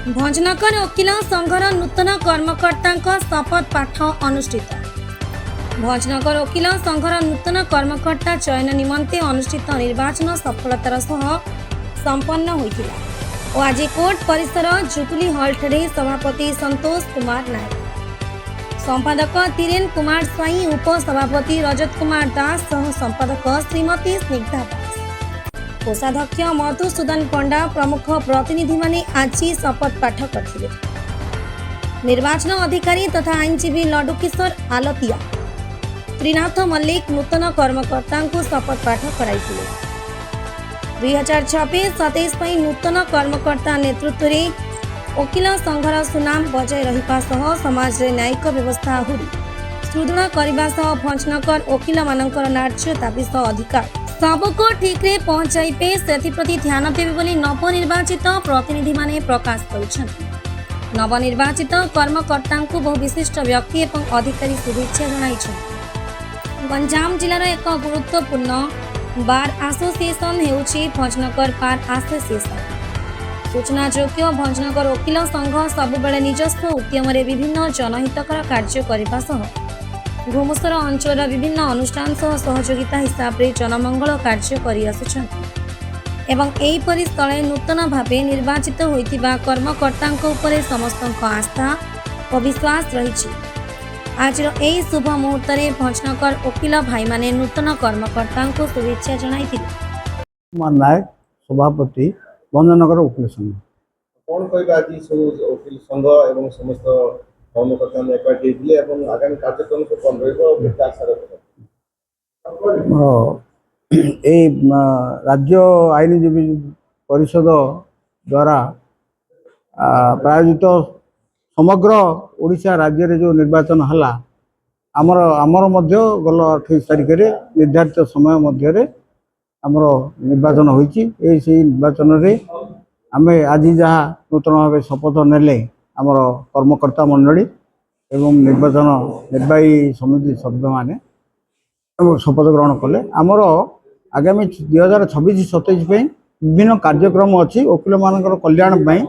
भंजनगर वकिल संघर नूतन कर्मकर्ता शपथ पाठ अनुष्ठित। भंजनगर वकिल संघर नूतन कर्मकर्ता चयन निमंते अनुष्ठित निर्वाचन सफलतार सह संपन्न होइतिला और आज कोर्ट परिसर जुबली हॉल ठारे सभापति संतोष कुमार नायक, संपादक धीरेन कुमार स्वाई, उपसभापति रजत कुमार दास सह संपादक श्रीमती स्निग्धा दास, कोषाध्यक्ष मधुसूदन पंडा प्रमुख प्रतिनिधि माने आज शपथ पाठ करथिले। निर्वाचन अधिकारी तथा आईनजीवी लड्डू किशोर आलतिया, त्रिनाथ मल्लिक नूतन कर्मकर्ता को शपथ पाठ कराइथिले। 2026-27 पई नूतन कर्मकर्ता नेतृत्व में वकिल संघर सुनाम बजाय रहिबा सह समाज रे न्यायिक व्यवस्था आहुरी सुदृढ़ करबा सह भंजनगर वकिल मानकर न्याय दाबी सह अधिकार सबको ठीक रे पहुंचाइबे सेप्रति ध्यान देवे बोली नवनिर्वाचित प्रतिनिधि माने प्रकाश करिसेंति। नवनिर्वाचित कर्मकर्ता को बहु विशिष्ट व्यक्ति एवं अधिकारी शुभेच्छा जणाइछन्ति। गंजाम जिलार एक गुरुत्वपूर्ण बार एसोसिएशन हेउछि भंजनगर बार एसोसिएशन। सूचना योग्य भंजनगर वकिल संघ सबुबेले निजस्व उद्यम विभिन्न जनहितकर कार्य करने सह घुमुसर अंचल विभिन्न अनुष्ठान सह सहयोगिता हिसाब से जनमंगल कार्य करिपरि स्थले नूतन भाव निर्वाचित होइतिबा कर्मकर्ता उपरे समस्त आस्था और विश्वास रही। आज यही शुभ मुहूर्त में भंजनगर वकिल भाई माने नूतन कर्मकर्ता को शुभेच्छा जणाइथिले। नायक सभापति भंजनगर वकिल संघ कौन कहबा आज वकिल संघ एवं समस्त कर्मकर्ता ने एकाठी दिले एवं आगामी कार्यक्रम को कौन रहइबो केते आशा रखो। ए राज्य आईनजीवी परिषद द्वारा प्रायोजित समग्र ओडिशा राज्य रे जो निर्वाचन हला आमर मध्य गल 28 तारिख रे निर्धारित समय मध्य रे आमर निर्वाचन होइछि। ए से निर्वाचन रे आमे आज जहाँ नूतन भाव शपथ नेले आमर कर्मकर्ता मंडली एवं निर्वाचन निर्वाही समिति सभ्य माने शपथ ग्रहण कले। आमर आगामी 2026-27 विभिन्न कार्यक्रम अच्छी वकिल मानकर कल्याण पाई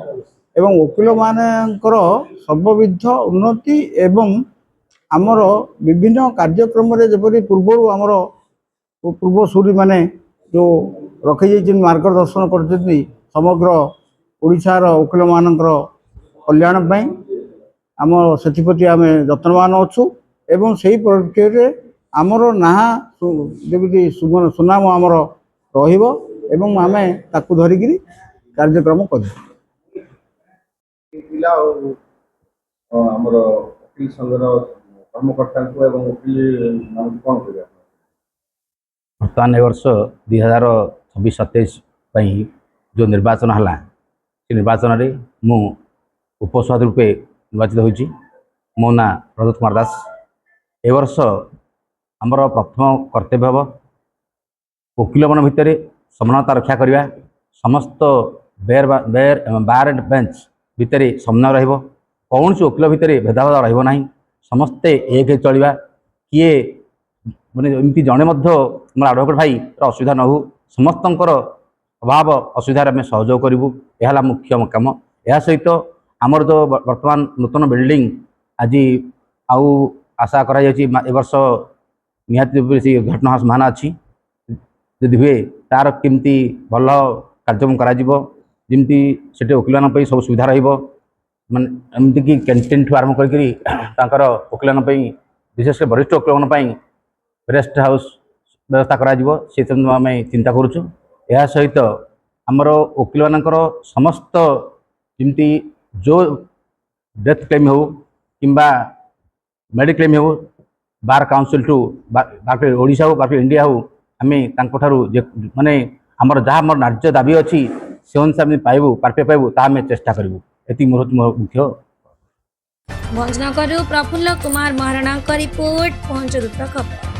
एवं वकिल मानकर सर्वविध उन्नति एवं आमर विभिन्न कार्यक्रम रे जपरि पूर्व आमर पूर्वसूरी माने जो रखी जाइछन मार्गदर्शन करछथि समग्र ओडिशार वकिल मानकर कल्याण पाई आम सेथिपति आम यत्नवान अच्छु एवं सही प्रक्रिया आमर ना जमी सुनाम आमर रहिबो एवं आमे ताकु धरिकी कार्यक्रम कर वकिल संघर कर्मकर्ता को एवं वकिल कौन करिया वर्तमान वर्ष 2026-27 जो निर्वाचन है से निर्वाचन में मु उपसभापति रूपे निर्वाचित होइछि। मो ना रजत कुमार दास। ए वर्ष आमर प्रथम कर्तव्य हम वकिल मान भितर समानता रक्षा करवा, समस्त बार एंड बेंच भितर समन्वय रहिबो, कौन से वकिल भितर भेदभाव रहिबो नाही, समस्ते एक चलिबा। किए माने एमती जड़े मोर एडवोकेट भाई असुविधा न हो, समस्तंकर अभाव असुविधा आम सहयोग करूँ, यह मुख्य काम। यह सहित आमर जो वर्तमान नूतन बिल्डिंग आज आउ आशा करा वर्ष निहाती घटना संभावना अच्छी यदि हुए तार केमती भल कार्यक्रम करमती से वकिल मान सब सुविधा रही एमती कि कैंटीन ठू आरंभ कर वकिल विशेष वरिष्ठ वकिल मान रेस्ट हाउस व्यवस्था करा आम चिंता करुचु। यह सहित आमर वकिल मानकर समस्त जमी जो डेथ क्लेम हो किंबा मेडिकल क्लेम हो बार काउंसिल टू बार ओडिशा हो बार इंडिया हो आम माने आमर जहाँ मोर न्याय दाबी अच्छी से अनुसार पाइबू प्राप्य पाइबू ता आम चेष्टा करूँ। एति मुख्य। भंजनगर प्रफुल्ल कुमार महाराणा रिपोर्ट पहुंच खबर।